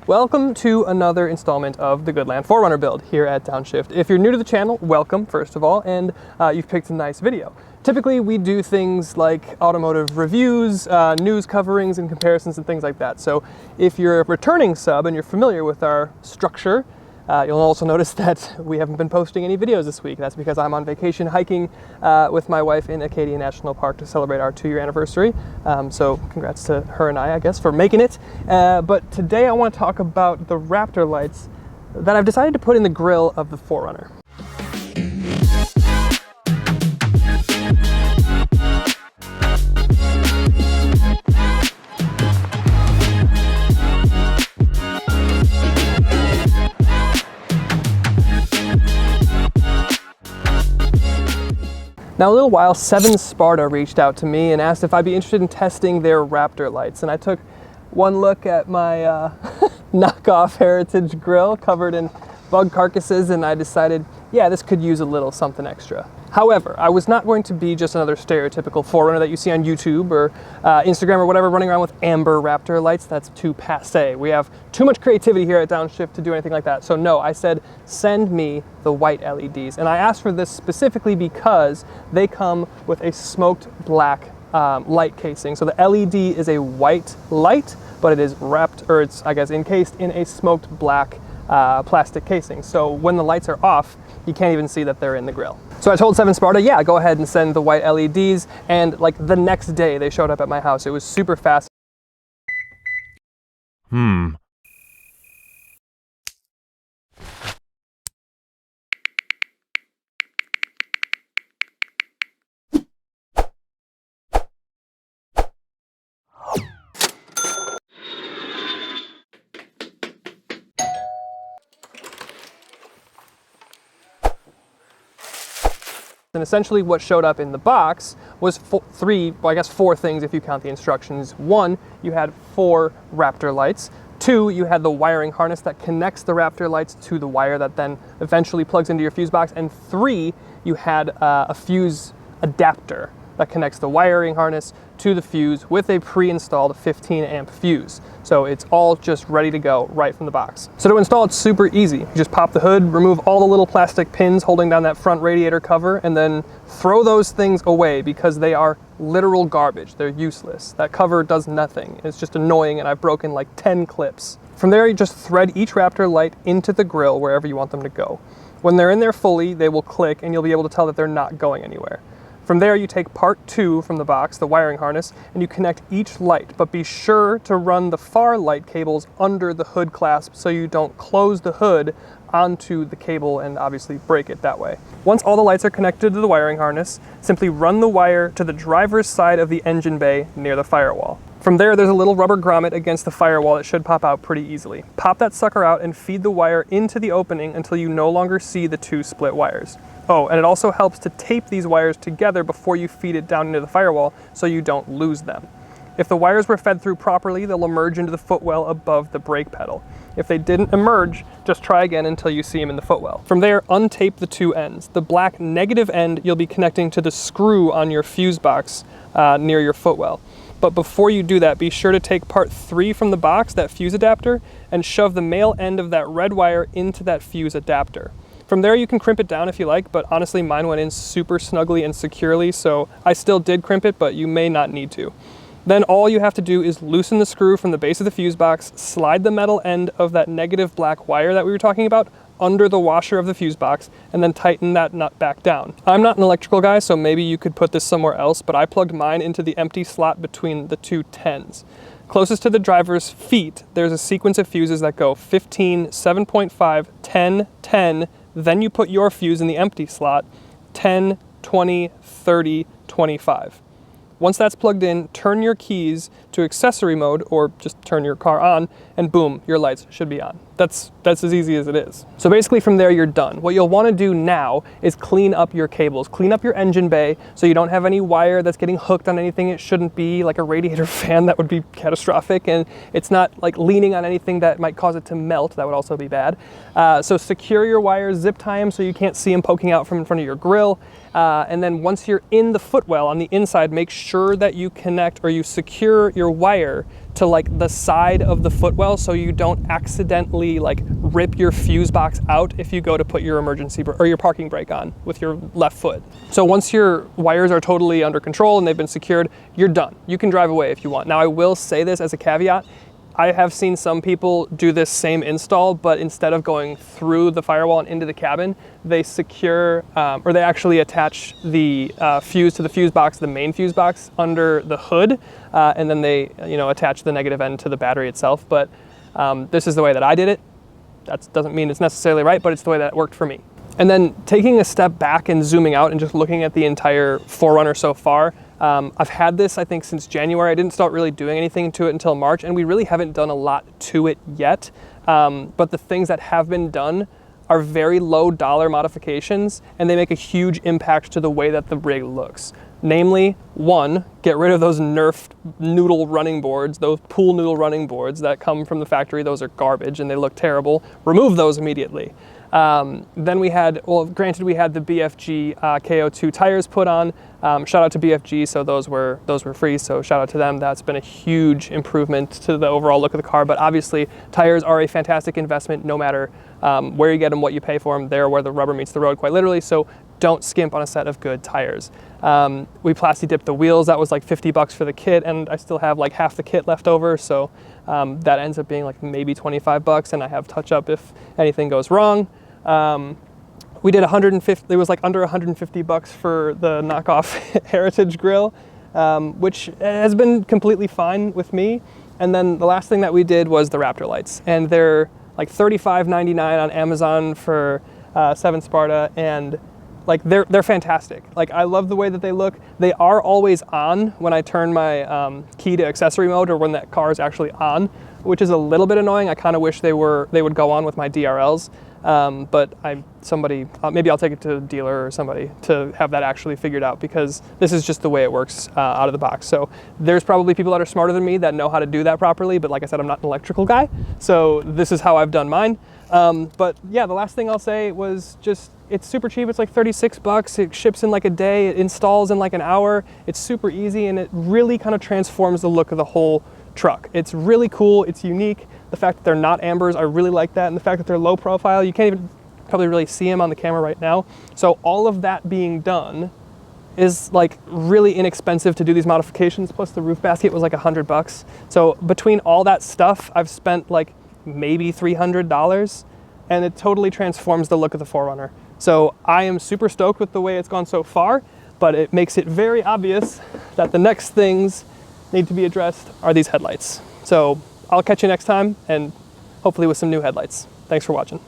Welcome to another installment of the Goodland 4Runner build here at Downshift. If you're new to the channel, welcome first of all, and you've picked a nice video. Typically we do things like automotive reviews, news coverings and comparisons and things like that. So if you're a returning sub and you're familiar with our structure, you'll also notice that we haven't been posting any videos this week. That's because I'm on vacation hiking with my wife in Acadia National Park to celebrate our 2-year anniversary. So congrats to her and I guess, for making it. But today I want to talk about the Raptor lights that I've decided to put in the grill of the 4Runner. Now, a little while, Seven Sparta reached out to me and asked if I'd be interested in testing their Raptor lights. And I took one look at my knockoff Heritage grill covered in bug carcasses, and I decided, yeah, this could use a little something extra. However, I was not going to be just another stereotypical 4Runner that you see on YouTube or Instagram or whatever, running around with amber Raptor lights. That's too passe. We have too much creativity here at Downshift to do anything like that. So no, I said, send me the white LEDs. And I asked for this specifically because they come with a smoked black light casing. So the LED is a white light, but it is wrapped, or it's, I guess, encased in a smoked black plastic casing. So when the lights are off, you can't even see that they're in the grill. So I told Seven Sparta, yeah, go ahead and send the white LEDs. And like the next day they showed up at my house. It was super fast. And essentially what showed up in the box was four things if you count the instructions. 1, you had 4 Raptor lights. 2, you had the wiring harness that connects the Raptor lights to the wire that then eventually plugs into your fuse box. And 3, you had a fuse adapter that connects the wiring harness to the fuse with a pre-installed 15 amp fuse. So it's all just ready to go right from the box. So to install, it's super easy. You just pop the hood, remove all the little plastic pins holding down that front radiator cover, and then throw those things away because they are literal garbage. They're useless. That cover does nothing. It's just annoying, and I've broken like 10 clips. From there, you just thread each Raptor light into the grill wherever you want them to go. When they're in there fully, they will click and you'll be able to tell that they're not going anywhere. From there, you take part 2 from the box, the wiring harness, and you connect each light, but be sure to run the far light cables under the hood clasp so you don't close the hood onto the cable and obviously break it that way. Once all the lights are connected to the wiring harness, simply run the wire to the driver's side of the engine bay near the firewall. From there, there's a little rubber grommet against the firewall that should pop out pretty easily. Pop that sucker out and feed the wire into the opening until you no longer see the 2 split wires. Oh, and it also helps to tape these wires together before you feed it down into the firewall so you don't lose them. If the wires were fed through properly, they'll emerge into the footwell above the brake pedal. If they didn't emerge, just try again until you see them in the footwell. From there, untape the 2 ends. The black negative end you'll be connecting to the screw on your fuse box near your footwell. But before you do that, be sure to take part 3 from the box, that fuse adapter, and shove the male end of that red wire into that fuse adapter. From there, you can crimp it down if you like, but honestly, mine went in super snugly and securely, so I still did crimp it, but you may not need to. Then all you have to do is loosen the screw from the base of the fuse box, slide the metal end of that negative black wire that we were talking about under the washer of the fuse box, and then tighten that nut back down. I'm not an electrical guy, so maybe you could put this somewhere else, but I plugged mine into the empty slot between the 2 10s. Closest to the driver's feet, there's a sequence of fuses that go 15, 7.5, 10, 10, then you put your fuse in the empty slot, 10, 20, 30, 25. Once that's plugged in, turn your keys to accessory mode or just turn your car on, and boom, your lights should be on. That's as easy as it is. So basically from there, you're done. What you'll want to do now is clean up your cables, clean up your engine bay so you don't have any wire that's getting hooked on anything it shouldn't be, like a radiator fan. That would be catastrophic, and it's not like leaning on anything that might cause it to melt. That would also be bad. So secure your wires, zip tie them so you can't see them poking out from in front of your grill. And then once you're in the footwell on the inside, make sure that you connect or you secure your wire to like the side of the footwell so you don't accidentally like rip your fuse box out if you go to put your or your parking brake on with your left foot. So once your wires are totally under control and they've been secured, you're done. You can drive away if you want. Now I will say this as a caveat. I have seen some people do this same install, but instead of going through the firewall and into the cabin, they secure, or they actually attach the fuse to the fuse box, the main fuse box, under the hood, and then they, attach the negative end to the battery itself. But this is the way that I did it. That doesn't mean it's necessarily right, but it's the way that it worked for me. And then taking a step back and zooming out and just looking at the entire 4Runner so far, I've had this, I think, since January. I didn't start really doing anything to it until March, and we really haven't done a lot to it yet. But the things that have been done are very low dollar modifications, and they make a huge impact to the way that the rig looks. Namely, one, get rid of those Nerf noodle running boards, those pool noodle running boards that come from the factory. Those are garbage and they look terrible. Remove those immediately. Then we had, well, granted we had the BFG KO2 tires put on. Shout out to BFG, so those were free, so shout out to them. That's been a huge improvement to the overall look of the car, but obviously tires are a fantastic investment no matter where you get them, what you pay for them. They're where the rubber meets the road, quite literally, so don't skimp on a set of good tires. We plasti dipped the wheels. That was like 50 bucks for the kit, and I still have like half the kit left over, so that ends up being like maybe 25 bucks, and I have touch up if anything goes wrong. We did 150, it was like under 150 bucks for the knockoff Heritage grill, which has been completely fine with me. And then the last thing that we did was the Raptor lights, and they're like $35.99 on Amazon for 7 Sparta, and like they're fantastic. Like I love the way that they look. They are always on when I turn my key to accessory mode, or when that car is actually on, which is a little bit annoying. I kind of wish they would go on with my DRLs. But maybe I'll take it to a dealer or somebody to have that actually figured out, because this is just the way it works out of the box. So there's probably people that are smarter than me that know how to do that properly, but like I said, I'm not an electrical guy, so this is how I've done mine. But yeah, the last thing I'll say was just, it's super cheap. It's like 36 bucks. It ships in like a day. It installs in like an hour. It's super easy, and it really kind of transforms the look of the whole truck. It's really cool. It's unique. The fact that they're not ambers, I really like that. And the fact that they're low profile, you can't even probably really see them on the camera right now. So all of that being done is like really inexpensive to do these modifications. Plus the roof basket was like 100 bucks. So between all that stuff, I've spent like maybe $300, and it totally transforms the look of the 4Runner. So I am super stoked with the way it's gone so far, but it makes it very obvious that the next things need to be addressed are these headlights. So I'll catch you next time, and hopefully with some new headlights. Thanks for watching.